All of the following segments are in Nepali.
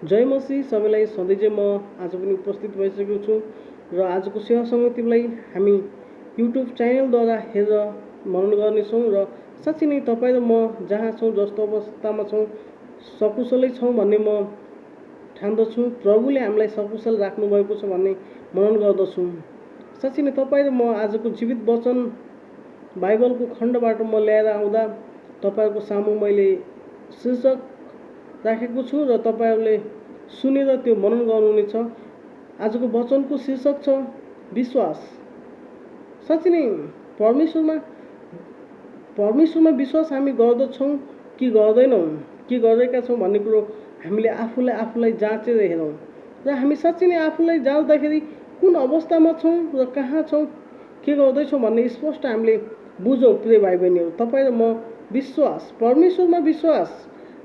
जय मसीह सबैलाई सधैँ म आज पनि उपस्थित भइसकेको छु र आजको सेवा समितिलाई हामी युट्युब च्यानलद्वारा हेरेर मनन गर्नेछौँ र साँच्चै नै तपाईँ र म जहाँ छौँ जस्तो अवस्थामा छौँ सकुशलै छौँ भन्ने म ठान्दछु। प्रभुले हामीलाई सकुशल राख्नुभएको छ भन्ने मनन गर्दछु। साँच्चै नै तपाईँ र म आजको जीवित वचन बाइबलको खण्डबाट म ल्याएर आउँदा तपाईँहरूको सामु मैले शीर्षक राखेको छु र तपाईँहरूले सुनेर त्यो मनन गर्नुहुनेछ। आजको वचनको शीर्षक छ विश्वास। साँच्चै नै परमेश्वरमा विश्वास हामी गर्दछौँ कि गर्दैनौँ, के गरेका छौँ भन्ने कुरो हामीले आफूलाई जाँचेर हेरौँ र हामी साँच्चै नै आफूलाई जाँच्दाखेरि कुन अवस्थामा छौँ र कहाँ छौँ, के गर्दैछौँ भन्ने स्पष्ट हामीले बुझौँ। प्रिय भाइ बहिनीहरू, तपाईँ र म परमेश्वरमा विश्वास,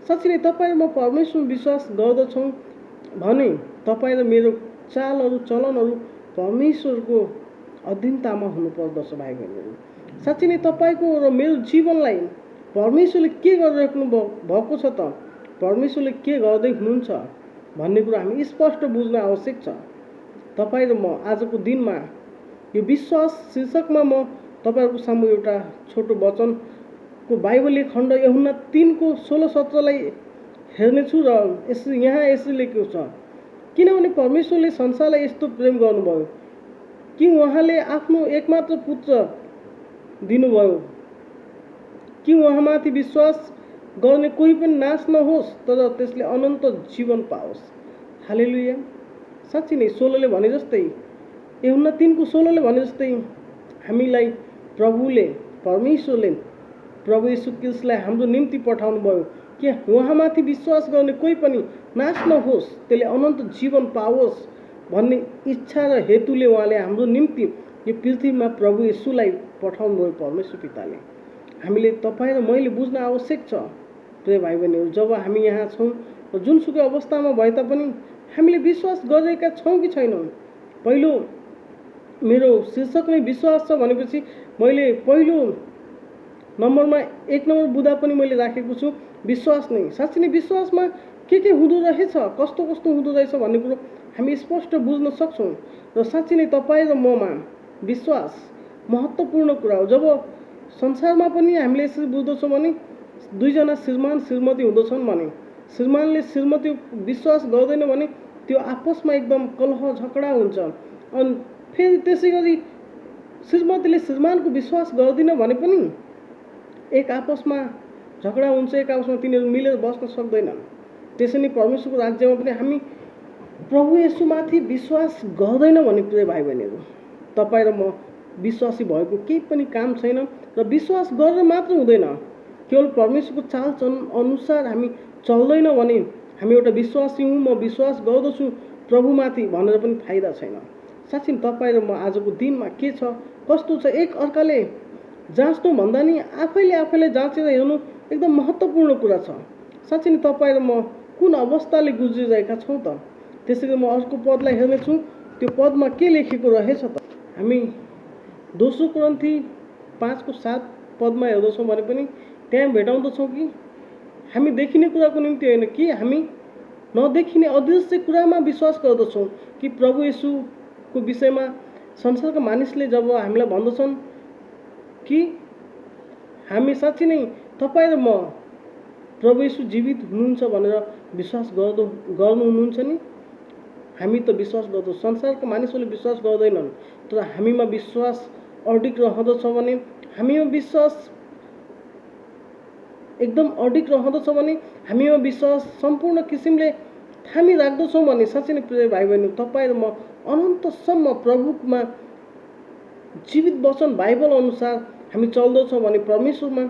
साँच्चै नै तपाईँ र म परमेश्वरमा विश्वास गर्दछौँ भने तपाईँ र मेरो चालहरू चलनहरू परमेश्वरको अधीनतामा हुनुपर्दछ। भाइ बहिनीहरू, साँच्चै नै तपाईँको र मेरो जीवनलाई परमेश्वरले के गरिराख्नु भएको छ त, परमेश्वरले के गर्दै हुनुहुन्छ भन्ने कुरो हामी स्पष्ट बुझ्न आवश्यक छ। तपाईँ र म आजको दिनमा यो विश्वास शीर्षकमा म तपाईँहरूको सामु एउटा छोटो वचनको बाइबलीय खण्ड यूहन्ना 3:16-17लाई हेर्नेछु र यहाँ यसरी लेखेको छ, किनभने परमेश्वरले संसारलाई यस्तो प्रेम गर्नुभयो कि उहाँले आफ्नो एकमात्र पुत्र दिनुभयो कि उहाँमाथि विश्वास गर्ने कोही पनि नाश नहोस् तर त्यसले अनन्त जीवन पाओस्। हालेलुया। साँच्चै नै 16ले भने जस्तै, यूहन्ना 3:16ले भने जस्तै हामीलाई परमेश्वरले प्रभु येशू ख्रीष्टलाई हाम्रो निम्ति पठाउनु भयो कि उहाँमाथि विश्वास गर्ने कोही पनि नाश नहोस्, त्यसले अनन्त जीवन पाओस् भन्ने इच्छा र हेतुले उहाँले हाम्रो निम्ति यो पृथ्वीमा प्रभु येशूलाई पठाउनु भयो परमेश्वर पिताले। हामीले तपाईँ र मैले बुझ्न आवश्यक छ। प्रिय भाइ बहिनीहरू, जब हामी यहाँ छौँ र जुनसुकै अवस्थामा भए तापनि हामीले विश्वास गरेका छौँ कि छैनौँ। पहिलो मेरो शीर्षक नै विश्वास छ भनेपछि मैले पहिलो नम्बरमा 1 नम्बर बुँदा पनि मैले राखेको छु विश्वास नै। साँच्चै नै विश्वासमा के हुँदो रहेछ, कस्तो हुँदो रहेछ भन्ने कुरो हामी स्पष्ट बुझ्न सक्छौँ र साँच्चै नै तपाईँ र ममा विश्वास महत्त्वपूर्ण कुरा हो। जब संसारमा पनि हामीले यसरी बुझ्दछौँ भने दुईजना श्रीमान श्रीमती हुँदछन् भने श्रीमानले श्रीमती विश्वास गर्दैन भने त्यो आपसमा एकदम कलह झगडा हुन्छ। अनि फेरि त्यसै गरी श्रीमतीले श्रीमानको विश्वास गर्दिन भने पनि एक आपसमा झगडा हुन्छ, एक आपसमा तिनीहरू मिलेर बस्न सक्दैनन्। त्यसै नै परमेश्वरको राज्यमा पनि हामी प्रभु येशूमाथि विश्वास गर्दैनौँ भने प्रिय भाइ बहिनीहरू, तपाईँ र म विश्वासी भएको केही पनि काम छैन र विश्वास गरेर मात्र हुँदैन। केवल परमेश्वरको चालचलन अनुसार हामी चल्दैनौँ भने हामी एउटा विश्वासी हुँ, म विश्वास गर्दछु प्रभुमाथि भनेर पनि फाइदा छैन। साँच्चै तपाईँ र म आजको दिनमा के छ, कस्तो छ, एक अर्काले जाँच्नु भन्दा नि आफैले जाँचेर हेर्नु एकदम महत्त्वपूर्ण कुरा छ। साँच्चै नै तपाईँ र म कुन अवस्थाले गुज्रिरहेका छौँ त। त्यसैले म अर्को पदलाई हेर्नेछु। त्यो पदमा के लेखेको रहेछ त, हामी 2 कोरिन्थी 5:7 हेर्दछौँ भने पनि त्यहाँ भेटाउँदछौँ कि हामी देखिने कुराको निम्ति होइन कि हामी नदेखिने अदृश्य कुरामा विश्वास गर्दछौँ कि प्रभु येशूको विषयमा संसारका मानिसले जब हामीलाई भन्दछन् कि हामी साँच्चै नै तपाईँ र म प्रभु येशू जीवित हुनुहुन्छ भनेर विश्वास गर्नुहुनुहुन्छ नि, हामी त विश्वास गर्छौँ। संसारका मानिसहरूले विश्वास गर्दैनन्, तर हामीमा विश्वास अडिग रहँदछ भने, हामीमा विश्वास एकदम अडिग रहँदछ भने, हामीमा विश्वास सम्पूर्ण किसिमले थामी राख्दछौँ भने साँच्चै नै प्रिय भाइ बहिनी, तपाईँ र म अनन्तसम्म प्रभुमा जीवित वचन बाइबल अनुसार हामी चल्दछौँ भने परमेश्वरमा।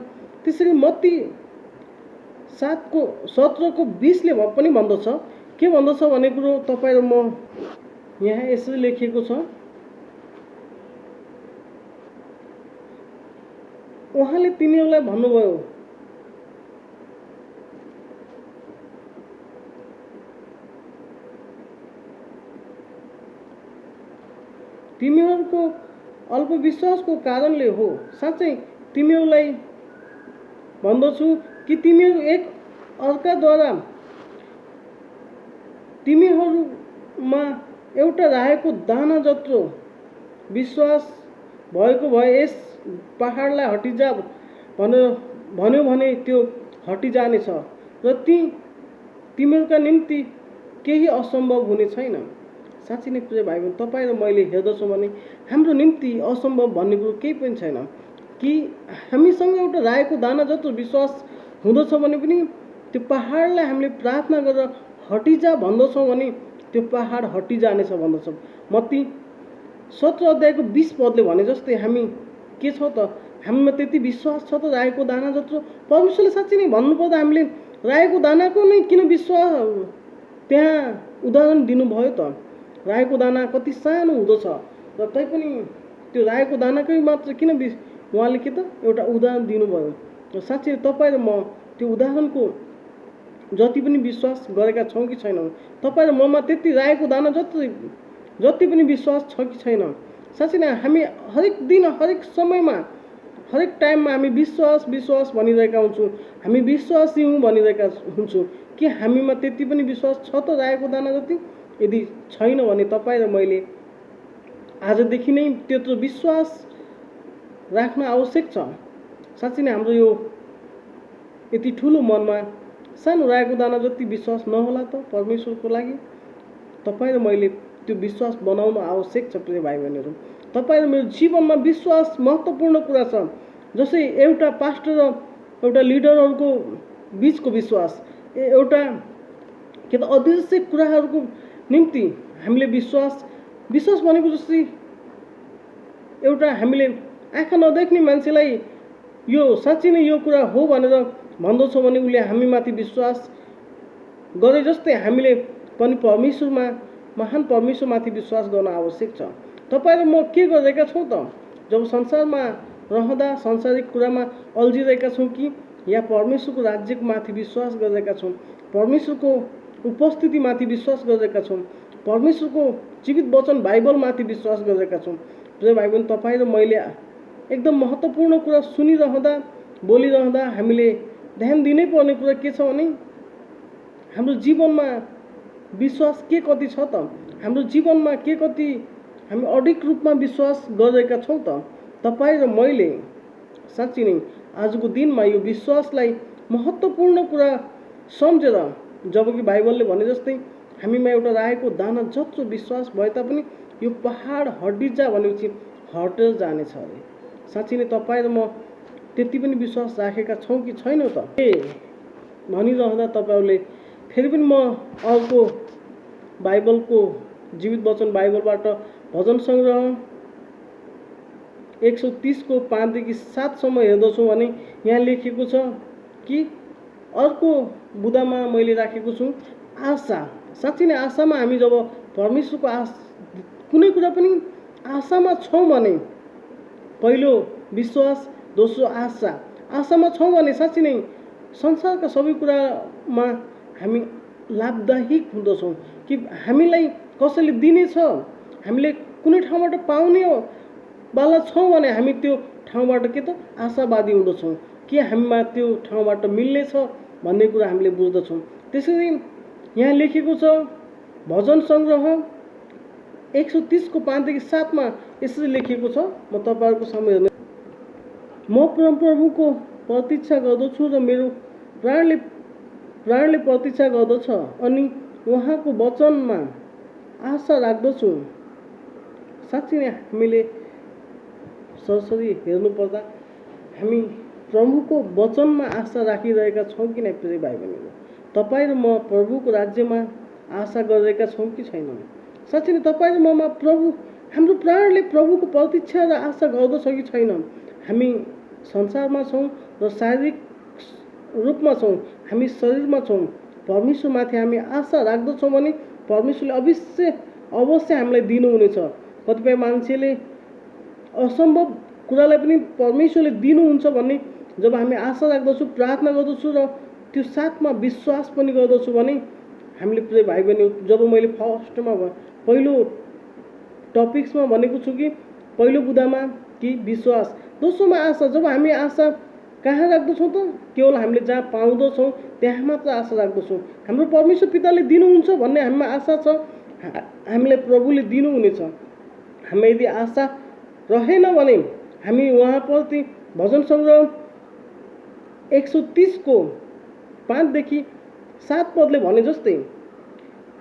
त्यसरी मत्ती 7:17-20ले पनि भन्दछ, के भन्दछ भन्ने कुरो तपाईँ र म यहाँ यसरी लेखिएको छ, उहाँले तिनीहरूलाई भन्नुभयो, तिमीहरूको अल्पविश्वासको कारणले हो। साँच्चै तिमीहरूलाई भन्दछु कि तिमीहरू एक अर्काद्वारा तिमीहरूमा एउटा रायोको दाना जत्रो विश्वास भएको भए यस पहाडलाई हटिजा भनेर भन्यो भने त्यो हटिजानेछ र तिमीहरूका निम्ति केही असम्भव हुने छैन। साँच्चै नै प्रिय भाइ बहिनी, तपाईँ र मैले हेर्दछौँ भने हाम्रो निम्ति असम्भव भन्ने कुरो केही पनि छैन। कि हामीसँग एउटा रायोको दाना जत्रो विश्वास हुँदछ भने पनि त्यो पहाडलाई हामीले प्रार्थना गरेर हटिजा भन्दछौँ भने त्यो पहाड हटिजानेछ भन्दछौँ। मत्ती 17 अध्यायको 20 पदले भने जस्तै हामी के छ त, हामीमा त्यति विश्वास छ त रायोको दाना जत्रो। परमेश्वरले साँच्चै नै भन्नुपर्दा हामीले रायोको दानाको नै किन विश्वास त्यहाँ उदाहरण दिनुभयो त। रायोको दाना कति सानो हुँदछ र तैपनि त्यो रायोको दानाकै मात्र किन उहाँले के त एउटा उदाहरण दिनुभयो। र साँच्चै तपाईँ र म त्यो उदाहरणको जति पनि विश्वास गरेका छौँ कि छैनौँ, तपाईँ र ममा त्यति रायोको दाना जति पनि विश्वास छ कि छैन। साँच्चै नै हामी हरेक दिन हरेक समयमा हरेक टाइममा हामी विश्वास भनिरहेका हुन्छौँ, हामी विश्वासी हौँ भनिरहेका हुन्छौँ। कि हामीमा त्यति पनि विश्वास छ त रायोको दाना जति? यदि छैन भने तपाईँ र मैले आजदेखि नै त्यत्रो विश्वास राख्न आवश्यक छ। साँच्चै नै हाम्रो यो यति ठुलो मनमा सानो रायोको दाना जति विश्वास नहोला त परमेश्वरको लागि? तपाईँ र मैले त्यो विश्वास बनाउनु आवश्यक छ प्रिय भाइ बहिनीहरू। तपाईँ र मेरो जीवनमा विश्वास महत्त्वपूर्ण कुरा छ। जस्तै एउटा पास्टर र एउटा लिडरहरूको बिचको विश्वास, एउटा के त अदृश्य कुराहरूको निम्ति हामीले विश्वास भनेको जस्तै एउटा हामीले आँखा नदेख्ने मान्छेलाई यो साँच्चै नै यो कुरा हो भनेर भन्दछौँ भने उसले हामीमाथि विश्वास गरे जस्तै हामीले पनि परमेश्वरमा, महान परमेश्वरमाथि विश्वास गर्न आवश्यक छ। तपाईँ र म के गरिरहेका छौँ त जब संसारमा रहँदा सांसारिक कुरामा अल्झिरहेका छौँ कि या परमेश्वरको राज्यको माथि विश्वास गरिरहेका छौँ, परमेश्वरको उपस्थितिमाथि विश्वास गरिरहेका छौँ, परमेश्वरको जीवित वचन बाइबलमाथि विश्वास गरिरहेका छौँ। प्रिय भाइ बहिनी, तपाईँ र मैले एकदम महत्त्वपूर्ण कुरा सुनिरहँदा बोलिरहँदा हामीले ध्यान दिनै पर्ने कुरा के छ भने हाम्रो जीवनमा विश्वास के कति छ त? हाम्रो जीवनमा के कति हामी अडिग रूपमा विश्वास गरिरहेका छौँ त? तपाईँ र मैले साँच्चै नै आजको दिनमा यो विश्वासलाई महत्त्वपूर्ण कुरा सम्झेर, जबकि बाइबलले भने जस्तै हामीमा एउटा रायोको दाना जत्रो विश्वास भए तापनि यो पहाड हटिजा भनेपछि हटेर जानेछ अरे। साँच्चै नै तपाईँ र म त्यति पनि विश्वास राखेका छौँ कि छैनौँ त? भनिरहँदा तपाईँहरूले फेरि पनि म अर्को बाइबलको जीवित वचन बाइबलबाट भजन सङ्ग्रह 130 को 5 देखि 7 सम्म हेर्दछौँ भने यहाँ लेखिएको छ कि अर्को बुदामा मैले राखेको छु आशा। साँच्चै नै आशामा हामी जब परमेश्वरको कुनै कुरा पनि आशामा छौँ भने पहिलो विश्वास, दोस्रो आशा। आशामा छौँ भने साँच्चै नै संसारका सबै कुरामा हामी लाभदायक हुँदछौँ। कि हामीलाई कसैले दिनेछ, हामीले कुनै ठाउँबाट पाउने वाला छौँ भने हामी त्यो ठाउँबाट के त आशावादी हुँदछौँ कि हामीमा त्यो ठाउँबाट मिल्नेछ भन्ने कुरा हामीले बुझ्दछौँ। त्यसरी यहाँ लेखेको छ भजन सङ्ग्रह 130 को 5 देखि 7 मा यसरी लेखिएको छ, म तपाईँहरूको सामु हेर्ने। म परमप्रभुको प्रतीक्षा गर्दछु र मेरो प्राणले प्रतीक्षा गर्दछ अनि उहाँको वचनमा आशा राख्दछु। साँच्चै नै हामीले सरसरी हेर्नुपर्दा हामी प्रभुको वचनमा आशा राखिरहेका छौँ कि नै प्रिय भाइ बहिनीहरू? तपाईँ र म प्रभुको राज्यमा आशा गरिरहेका छौँ कि छैनौँ? साँच्चै नै तपाईँ र ममा हाम्रो प्राणले प्रभुको प्रतीक्षा र आशा गर्दछ कि छैन? हामी संसारमा छौँ र शारीरिक रूपमा छौँ, हामी शरीरमा छौँ। परमेश्वरमाथि हामी आशा राख्दछौँ भने परमेश्वरले अवश्य हामीलाई दिनुहुनेछ। कतिपय मान्छेले असम्भव कुरालाई पनि परमेश्वरले दिनुहुन्छ भन्ने जब हामी आशा राख्दछौँ, प्रार्थना गर्दछौँ र त्यो साथमा विश्वास पनि गर्दछौँ भने हामीले प्रिय भाइ बहिनी, जब मैले फर्स्टमा पहिलो टपिक्समा भनेको छु कि पहिलो बुदामा कि विश्वास, दोस्रोमा आशा। जब हामी आशा कहाँ राख्दछौँ त? केवल हामीले जहाँ पाउँदछौँ त्यहाँ मात्र आशा राख्दछौँ। हाम्रो परमेश्वर पिताले दिनुहुन्छ भन्ने हामीमा आशा छ, हामीलाई प्रभुले दिनुहुनेछ। हामी यदि आशा रहेन भने हामी उहाँप्रति भजन सङ्ग्रह 130 को 5 देखि 7 पदले भने जस्तै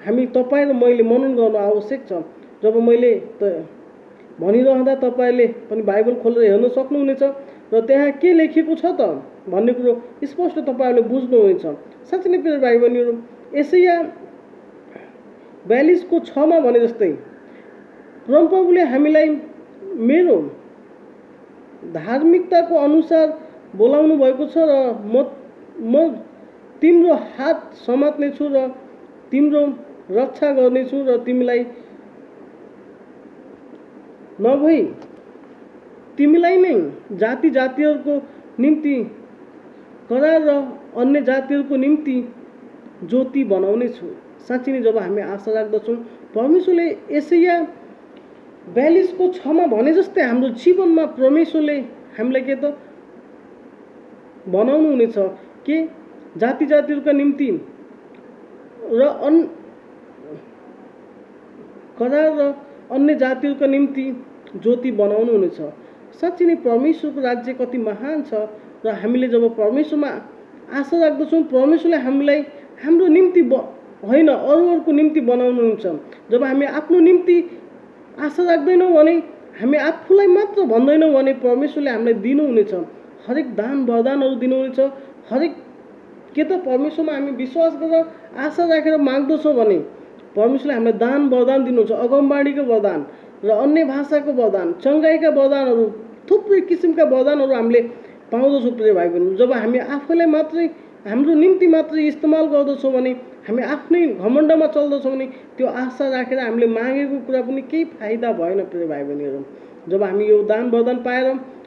हामी तपाईँ र मैले मनन गर्नु आवश्यक छ। जब मैले भनिरहँदा तपाईँले पनि बाइबल खोलेर हेर्न सक्नुहुनेछ र त्यहाँ के लेखिएको छ त भन्ने कुरो स्पष्ट तपाईँहरूले बुझ्नुहुनेछ। साँच्चै नै प्रिय भाइ बहिनीहरू, यशाया 42 को 6 मा भने जस्तै परमप्रभुले हामीलाई मेरो धार्मिकताको अनुसार बोलाउनु भएको छ र म तिम्रो हात समात्नेछु र तिम्रो रक्षा गर्नेछु र तिमीलाई नभई तिमीलाई नै जाति जातिहरूको निम्ति करार र अन्य जातिहरूको निम्ति ज्योति बनाउने छु। साँच्चै नै जब हामी आशा राख्दछौँ, परमेश्वरले यशाया 42 को 6 मा भने जस्तै हाम्रो जीवनमा परमेश्वरले हामीलाई के त बनाउनु हुनेछ के जाति जातिहरूका निम्ति र करार र अन्य जातिहरूका निम्ति ज्योति बनाउनु हुनेछ। साँच्चै नै परमेश्वरको राज्य कति महान छ र हामीले जब परमेश्वरमा आशा राख्दछौँ, परमेश्वरले हामीलाई हाम्रो निम्ति होइन अरूहरूको निम्ति बनाउनुहुन्छ। जब हामी आफ्नो निम्ति आशा राख्दैनौँ भने, हामी आफूलाई मात्र भन्दैनौँ भने परमेश्वरले हामीलाई दिनुहुनेछ। हरेक दान वरदानहरू दिनुहुनेछ। हरेक के त परमेश्वरमा हामी विश्वास गरेर आशा राखेर माग्दछौँ भने परमेश्वरले हामीलाई दान वरदान दिनुहुन्छ। अगमबाणीको वरदान र अन्य भाषाको वरदान, चङ्गाइका वरदानहरू, थुप्रै किसिमका वरदानहरू हामीले पाउँदछौँ प्रिय भाइ बहिनी। जब हामी आफैलाई मात्रै हाम्रो निम्ति मात्रै इस्तेमाल गर्दछौँ भने, हामी आफ्नै घमण्डमा चल्दछौँ भने त्यो आशा राखेर हामीले मागेको कुरा पनि केही फाइदा भएन प्रिय भाइ बहिनीहरू। जब हामी यो दान वरदान पाएर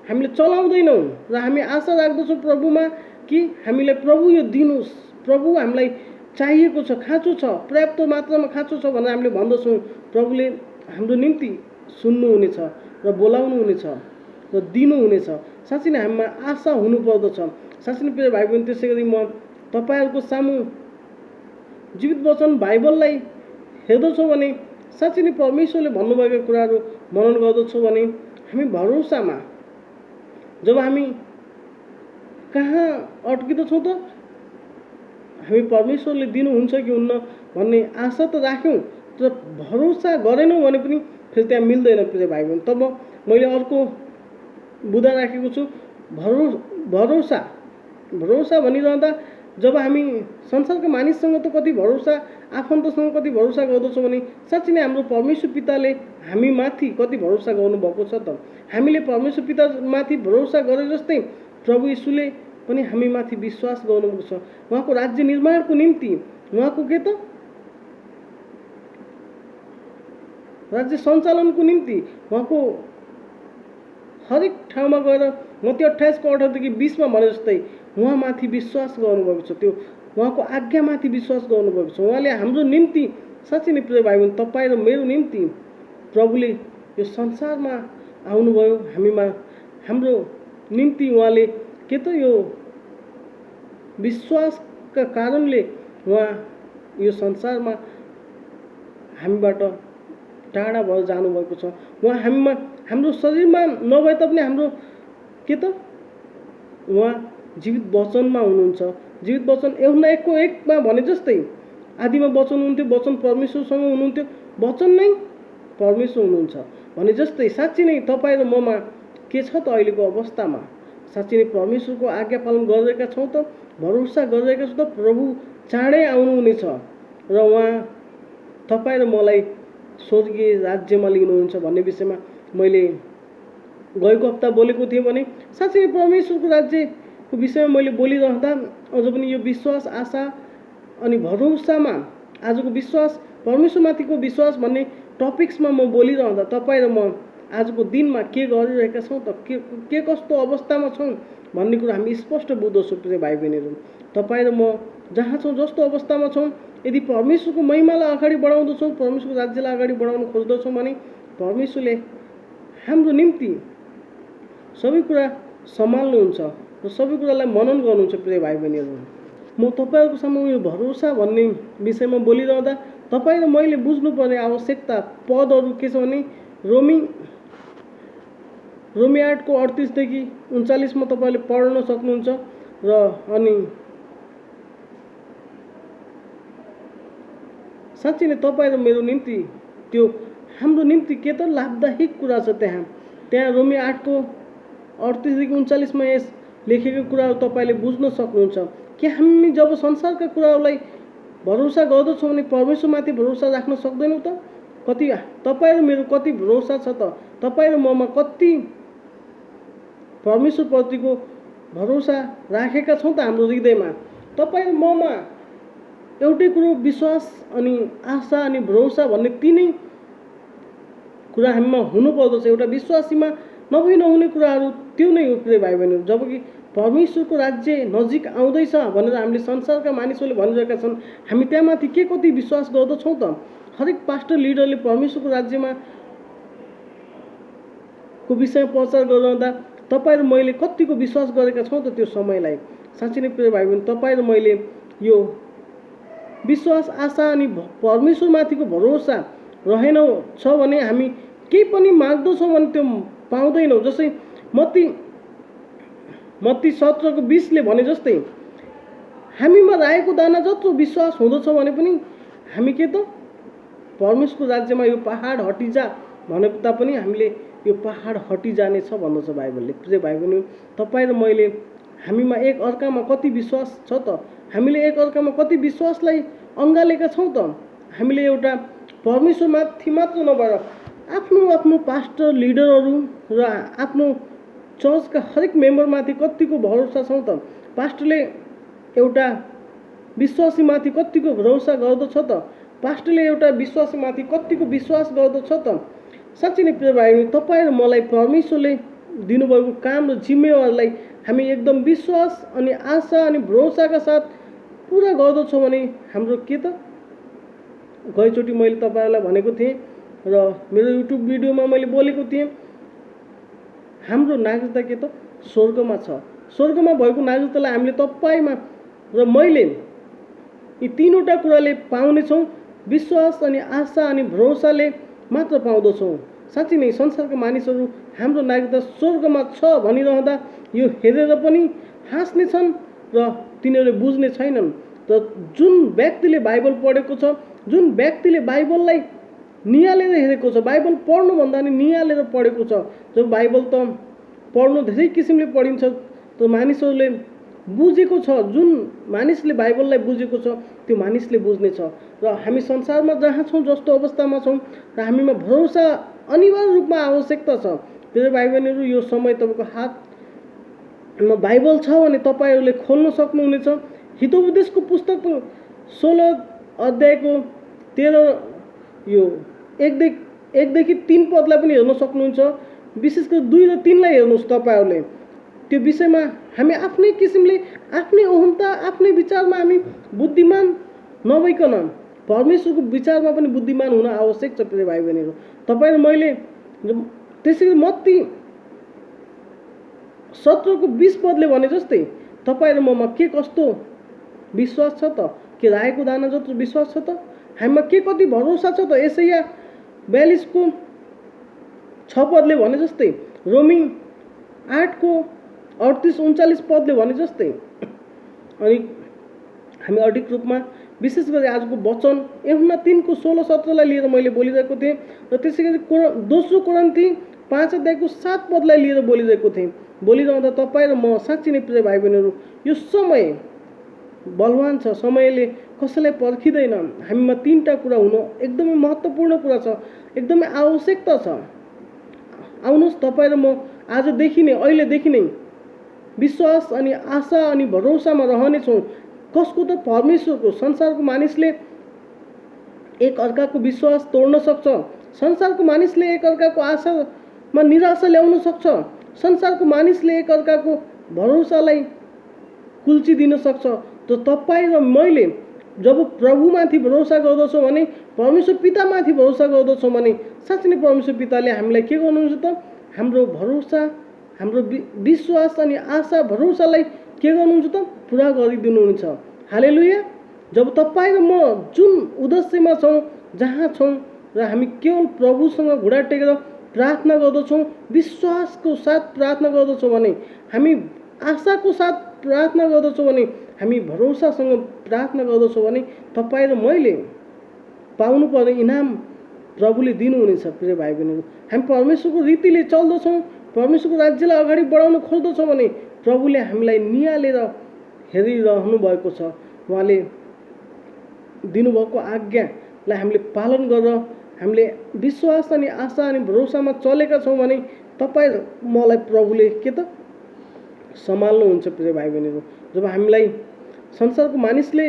हामीले चलाउँदैनौँ र हामी आशा राख्दछौँ प्रभुमा कि हामीलाई प्रभु यो दिनुहोस्, प्रभु हामीलाई चाहिएको छ, खाँचो छ, पर्याप्त मात्रामा खाँचो छ भनेर हामीले भन्दछौँ, प्रभुले हाम्रो निम्ति सुन्नुहुनेछ र बोलाउनुहुनेछ र दिनुहुनेछ। साँच्चै नै हामीमा आशा हुनुपर्दछ। साँच्चै नै प्रिय भाइ बहिनी, त्यसै गरी म तपाईँहरूको सामु जीवित वचन बाइबललाई हेर्दछौँ भने साँच्चै नै परमेश्वरले भन्नुभएका कुराहरू मनन गर्दछौँ भने हामी भरोसामा जब हामी कहाँ अड्किँदछौँ त हामी परमेश्वरले दिनुहुन्छ कि हुन्न भन्ने आशा त राख्यौँ, तर भरोसा गरेनौँ भने पनि फेरि त्यहाँ मिल्दैन प्रिय भाइ बहिनी। तब मैले अर्को बुँदा राखेको छु, भरोसा भनिरहँदा जब हामी संसारका मानिससँग त कति भरोसा, आफन्तसँग कति भरोसा गर्दछौँ भने साँच्चै नै हाम्रो परमेश्वर पिताले हामी माथि कति भरोसा गर्नुभएको छ त। हामीले परमेश्वर पितामाथि भरोसा गरे जस्तै प्रभु यीशुले पनि हामी माथि विश्वास गर्नुभएको छ। उहाँको राज्य निर्माणको निम्ति, उहाँको के त राज्य सञ्चालनको निम्ति उहाँको हरेक ठाउँमा गएर मत्ती 28:18 देखि 20 मा भने जस्तै उहाँमाथि विश्वास गर्नुभएको छ। त्यो उहाँको आज्ञामाथि विश्वास गर्नुभएको छ। उहाँले हाम्रो निम्ति साँच्चै नै प्रिय भाइ बहिनी, तपाईँ र मेरो निम्ति प्रभुले यो संसारमा आउनुभयो। हामीमा हाम्रो निम्ति उहाँले के त यो विश्वासका कारणले उहाँ यो संसारमा हामीबाट टाढा भएर जानुभएको छ। उहाँ हामीमा हाम्रो शरीरमा नभए तापनि हाम्रो के त उहाँ जीवित वचनमा हुनुहुन्छ। जीवित वचन यूहन्ना 1:1 भने जस्तै आदिमा वचन हुनुहुन्थ्यो, वचन परमेश्वरसँग हुनुहुन्थ्यो, वचन नै परमेश्वर हुनुहुन्छ भने जस्तै साँच्चै नै तपाईँ र ममा के छ त अहिलेको अवस्थामा? साँच्चै नै परमेश्वरको आज्ञा पालन गरिरहेका छौँ त? भरोसा गरिरहेका छौँ त? प्रभु चाँडै आउनुहुनेछ र उहाँ तपाईँ र मलाई स्वर्गीय राज्यमा लिनुहुन्छ भन्ने विषयमा मैले गएको हप्ता बोलेको थिएँ भने साँच्चै परमेश्वरको राज्यको विषयमा मैले बोलिरहँदा अझ पनि यो विश्वास, आशा अनि भरोसामा आजको विश्वास, परमेश्वरमाथिको विश्वास भन्ने टपिक्समा म बोलिरहँदा तपाईँ र म आजको दिनमा के गरिरहेका छौँ त, के कस्तो अवस्थामा छौँ भन्ने कुरा हामी स्पष्ट बुझ्दछौँ प्रिय भाइ बहिनीहरू। तपाईँ र म जहाँ छौँ, जस्तो अवस्थामा छौँ, यदि परमेश्वरको महिमालाई अगाडि बढाउँदछौँ, परमेश्वरको राज्यलाई अगाडि बढाउन खोज्दछौँ भने परमेश्वरले हाम्रो निम्ति सबै कुरा सम्हाल्नुहुन्छ र सबै कुरालाई मनन गर्नुहुन्छ प्रिय भाइ बहिनीहरू। म तपाईँहरूको सामु यो भरोसा भन्ने विषयमा बोलिरहँदा तपाईँ र मैले बुझ्नुपर्ने आवश्यकता पदहरू के छ भने रोमी 8को 38देखि 39मा तपाईँले पढ्न सक्नुहुन्छ। र अनि साँच्चै नै तपाईँ र मेरो निम्ति त्यो हाम्रो निम्ति के त लाभदायक कुरा छ। त्यहाँ रोमी 8को 38देखि 39मा यस लेखेको कुराहरू तपाईँले बुझ्न सक्नुहुन्छ कि हामी जब संसारका कुराहरूलाई भरोसा गर्दछौँ भने परमेश्वरमाथि भरोसा राख्न सक्दैनौँ त? कति तपाईँ र मेरो कति भरोसा छ त? तपाईँ र ममा कति परमेश्वरप्रतिको भरोसा राखेका छौँ त हाम्रो हृदयमा? तपाईँ र ममा एउटै कुरो विश्वास अनि आशा अनि भरोसा भन्ने तीनै कुरा हामीमा हुनुपर्दछ। एउटा विश्वासीमा नभई नहुने कुराहरू त्यो नै हो प्रिय भाइ बहिनीहरू। जबकि परमेश्वरको राज्य नजिक आउँदैछ भनेर हामीले संसारका मानिसहरूले भनिरहेका छन्, हामी त्यहाँमाथि के कति विश्वास गर्दछौँ त? हरेक पास्टर लिडरले परमेश्वरको राज्यमा को विषयमा प्रचार गरिरहँदा तपाईँ र मैले कतिको विश्वास गरेका छौँ त त्यो समयलाई? साँच्चै नै प्रिय भाइ बहिनी, तपाईँ र मैले यो विश्वास आशा अनि परमेश्वरमाथिको भरोसा रहेनौ छ भने हामी केही पनि माग्दछौँ भने त्यो पाउँदैनौँ। जस्तै मत्ती 17को 20ले भने जस्तै हामीमा राखेको दाना जत्रो विश्वास हुँदछ भने पनि हामी के त परमेश्वरको राज्यमा यो पहाड हटिजा भने तापनि हामीले यो पहाड हटिजानेछ भन्दछ बाइबलले। प्रिय भाइ बहिनी, तपाईँ र मैले हामीमा एक अर्कामा कति विश्वास छ त? हामीले एक अर्कामा कति विश्वासलाई अँगालेका छौँ त? हामीले एउटा परमेश्वरमाथि मात्र नभएर आफ्नो पास्टर लिडरहरू र आफ्नो चर्चका हरेक मेम्बरमाथि कतिको भरोसा छौँ त? पास्टरले एउटा विश्वासीमाथि कतिको भरोसा गर्दछ त? पास्टरले एउटा विश्वासीमाथि कतिको विश्वास गर्दछ त? साँच्चै नै प्रिय भाइ, तपाईँ र मलाई परमेश्वरले दिनुभएको काम र जिम्मेवारीलाई हामी एकदम विश्वास अनि आशा अनि भरोसाका साथ पुरा गर्दछौँ भने हाम्रो के त? गएचोटि मैले तपाईँहरूलाई भनेको थिएँ र मेरो युट्युब भिडियोमा मैले बोलेको थिएँ, हाम्रो नागरिकता के त स्वर्गमा छ। स्वर्गमा भएको नागरिकतालाई हामीले तपाईँमा र मैले यी तीनवटा कुराले पाउनेछौँ। विश्वास अनि आशा अनि भरोसाले मात्र पाउँदछौँ। साँच्चै नै संसारका मानिसहरू हाम्रो नागरिकता स्वर्गमा छ भनिरहँदा यो हेरेर पनि हाँस्ने छन् र तिनीहरूले बुझ्ने छैनन्। र जुन व्यक्तिले बाइबल पढेको छ, जुन व्यक्तिले बाइबललाई निहालेर हेरेको छ, बाइबल पढ्नुभन्दा नि निहालेर पढेको छ, जब बाइबल त पढ्नु धेरै किसिमले पढिन्छ त मानिसहरूले बुझेको छ, जुन मानिसले बाइबललाई बुझेको छ त्यो मानिसले बुझ्नेछ। र हामी संसारमा जहाँ छौँ, जस्तो अवस्थामा छौँ, र हामीमा भरोसा अनिवार्य रूपमा आवश्यकता छ। प्रिय भाइ बहिनीहरू, यो समय तपाईँको हातमा बाइबल छ भने तपाईँहरूले खोल्न सक्नुहुनेछ। हितोपदेशको पुस्तक 16 अध्यायको 13 यो 1देखि 3 पदलाई पनि हेर्न सक्नुहुन्छ। विशेष गरी 2 र 3लाई हेर्नुहोस् तपाईँहरूले। त्यो विषयमा हामी आफ्नै किसिमले आफ्नै अहमता आफ्नै विचारमा हामी बुद्धिमान नभइकन परमेश्वरको विचारमा पनि बुद्धिमान हुन आवश्यक छ। प्रिय भाइ बहिनीहरू, तपाईँ र मैले त्यसै मत्ती 17को 20 पदले भने जस्तै तपाईँ र ममा के कस्तो विश्वास छ त? के राखेको दाना जत्रो विश्वास छ त? हामीमा के कति भरोसा छ त? यसैया 42को 6 पदले भने जस्तै, रोमी 8को 38-39 पदले भने जस्तै। अनि हामी अधिक रूपमा विशेष गरी आजको वचन यूहन्ना 3को 16-17लाई लिएर मैले बोलिरहेको थिएँ र त्यसै गरी दोस्रो कोरिन्थी 5 अध्यायको 7 पदलाई लिएर बोलिरहेको थिएँ। बोलिरहँदा तपाईँ र म साँच्चै नै प्रिय भाइ बहिनीहरू, यो समय बलवान छ, समयले कसैलाई पर्खिँदैन। हामीमा 3टा कुरा हुनु एकदमै महत्त्वपूर्ण कुरा छ, एकदमै आवश्यकता छ। आउनुहोस् तपाईँ र म आजदेखि नै, अहिलेदेखि नै विश्वास अनि आशा अनि भरोसामा रहनेछौँ। कसको त? परमेश्वरको। संसारको मानिसले एक अर्काको विश्वास तोड्न सक्छ। संसारको मानिसले एक अर्काको आशामा निराशा ल्याउन सक्छ। संसारको मानिसले एक अर्काको भरोसालाई कुल्चिदिन सक्छ। त तपाईँ र मैले जब प्रभुमाथि भरोसा गर्दछौँ भने, परमेश्वर पितामाथि भरोसा गर्दछौँ भने साँच्चै नै परमेश्वर पिताले हामीलाई के गर्नुहुन्छ त? हाम्रो भरोसा, हाम्रो विश्वास अनि आशा भरोसालाई के गर्नुहुन्छ त पुरा गरिदिनुहुन्छ। हालेलुया। जब तपाईँ र म जुन उद्देश्यमा छौँ, जहाँ छौँ र हामी केवल प्रभुसँग घुँडा टेकेर प्रार्थना गर्दछौँ, विश्वासको साथ प्रार्थना गर्दछौँ भने, हामी आशाको साथ प्रार्थना गर्दछौँ भने, हामी भरोसासँग प्रार्थना गर्दछौँ भने तपाईँ र मैले पाउनुपर्ने इनाम प्रभुले दिनुहुनेछ। प्रिय भाइ बहिनीहरू, हामी परमेश्वरको रीतिले चल्दछौँ, परमेश्वरको राज्यलाई अगाडि बढाउन खोज्दछौँ भने प्रभुले हामीलाई निहालेर हेरिरहनु भएको छ। उहाँले दिनुभएको आज्ञालाई हामीले पालन गरेर हामीले विश्वास अनि आशा अनि भरोसामा चलेका छौँ भने तपाईँ मलाई प्रभुले के त सम्हाल्नुहुन्छ। प्रिय भाइ बहिनीहरू, जब हामीलाई संसारको मानिसले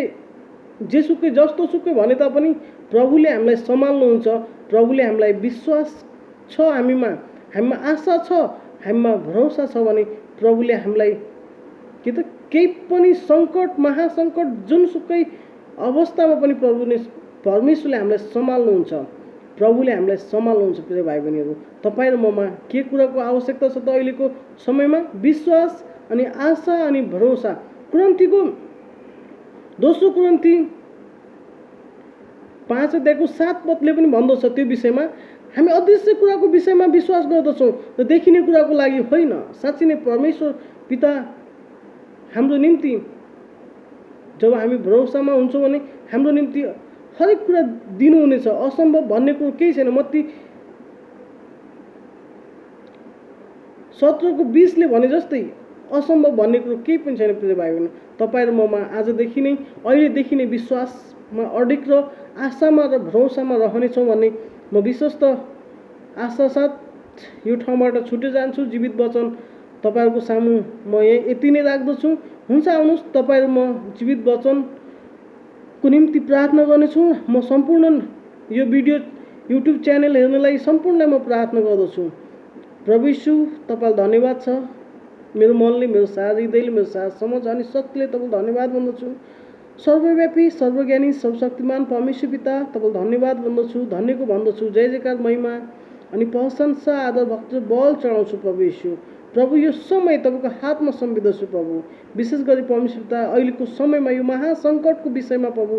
जेसुकै जस्तो सुकै भने तापनि प्रभुले हामीलाई सम्हाल्नुहुन्छ। प्रभुले हामीलाई विश्वास छ, हामीमा आशा छ, हामीमा भरोसा छ भने प्रभुले हामीलाई के त केही पनि सङ्कट महासङ्कट जुनसुकै अवस्थामा पनि परमेश्वरले हामीलाई सम्हाल्नुहुन्छ। प्रभुले हामीलाई सम्हाल्नुहुन्छ। प्रिय भाइ बहिनीहरू, तपाईँ र ममा के कुराको आवश्यकता छ त अहिलेको समयमा? विश्वास अनि आशा अनि भरोसा। कुरन्थीको 2 कुरन्थी 5 अध्यायको 7 पदले पनि भन्दछ त्यो विषयमा, हामी अदृश्य कुराको विषयमा विश्वास गर्दछौँ र देखिने कुराको लागि होइन। साँच्चै नै परमेश्वर पिता हाम्रो निम्ति जब हामी भरोसामा हुन्छौँ भने हाम्रो निम्ति हरेक कुरा दिनुहुनेछ। असम्भव भन्ने कुरो केही छैन। मत्ती 17:20ले भने जस्तै असम्भव भन्ने कुरो केही पनि छैन। प्रिय भाइ बहिनी, तपाईँ र ममा आजदेखि नै अहिलेदेखि नै विश्वासमा अडिग र आशामा र भरोसामा रहनेछौँ भन्ने म विश्वस्त आशा साथ यो ठाउँबाट छुट्टै जान्छु। जीवित वचन तपाईँहरूको सामु म यति नै राख्दछु। हुन्छ, आउनुहोस् तपाईँ र म जीवित वचनको निम्ति प्रार्थना गर्नेछु। म सम्पूर्ण यो भिडियो युट्युब च्यानल हेर्नलाई सम्पूर्णलाई म प्रार्थना गर्दछु। प्रभु यीशु, तपाईँलाई धन्यवाद छ। मेरो मनले, मेरो सारा हृदयले, मेरो सारा समझ अनि शक्तिले तपाईँलाई धन्यवाद भन्दछु। सर्वव्यापी, सर्वज्ञानी, सर्वशक्तिमान परमेश्वर पिता, तपाईँलाई धन्यवाद भन्दछु, धन्यको भन्दछु। जय जयकार, महिमा अनि प्रशंसा, आदर, भक्ति, बल चढाउँछु प्रभु यीशु। प्रभु यो समय तपाईँको हातमा सम्झिँदछु प्रभु। विशेष गरी परमेश्वर पिता, अहिलेको समयमा यो महासङ्कटको विषयमा प्रभु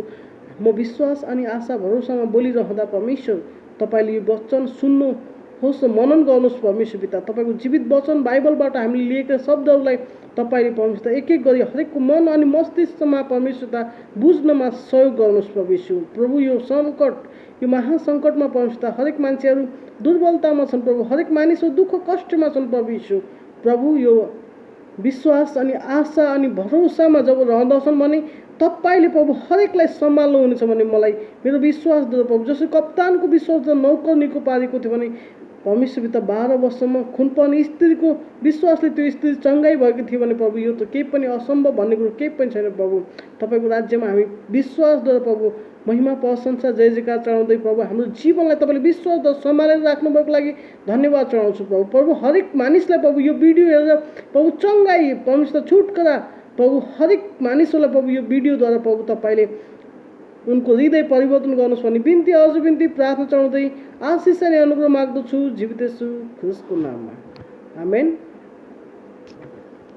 म विश्वास अनि आशा भरोसामा बोलिरहँदा परमेश्वर तपाईँले यो वचन सुन्नुहोस् र मनन गर्नुहोस् परमेश्वर पिता। तपाईँको जीवित वचन बाइबलबाट हामीले लिएका शब्दहरूलाई तपाईँले परमेश्वर एक एक गरी हरेकको मन अनि मस्तिष्कमा परमेश्वर पिता बुझ्नमा सहयोग गर्नुहोस् प्रभु यीशु। प्रभु यो सङ्कट, यो महासङ्कटमा परमेश्वर पिता हरेक मान्छेहरू दुर्बलतामा छन् प्रभु, हरेक मानिसहरू दुःख कष्टमा छन् प्रभु यीशु। प्रभु यो विश्वास अनि आशा अनि भरोसामा जब रहँदछन् भने तपाईँले प्रभु हरेकलाई सम्हाल्नुहुनेछ भन्ने मलाई मेरो विश्वास छ प्रभु। जसरी कप्तानको विश्वास नौकर निको पारेको थियो भने परमेश्वर पिता 12 वर्षमा खुनपर्ने स्त्रीको विश्वासले त्यो स्त्री चङ्गाई भएको थियो भने प्रभु यो त केही पनि असम्भव भन्ने कुरो केही पनि छैन प्रभु। तपाईँको राज्यमा हामी विश्वासद्वारा प्रभु महिमा प्रशंसा जय जयकार चढाउँदै प्रभु हाम्रो जीवनलाई तपाईँले विश्वासद्वारा सम्हालेर राख्नुभएको लागि धन्यवाद चढाउँछु प्रभु। प्रभु हरेक मानिसलाई प्रभु यो भिडियो हेरेर प्रभु चङ्गाई परमेश्वर छुटकारा प्रभु हरेक मानिसहरूलाई प्रभु यो भिडियोद्वारा प्रभु तपाईँले उनको हृदय परिवर्तन गर्नुहोस् भन्ने बिन्ती, अझ बिन्ती, प्रार्थना चढाउँदै आशिष अनि अनुग्रह माग्दछु जीवित येशू ख्रिस्टको नाममा, आमेन।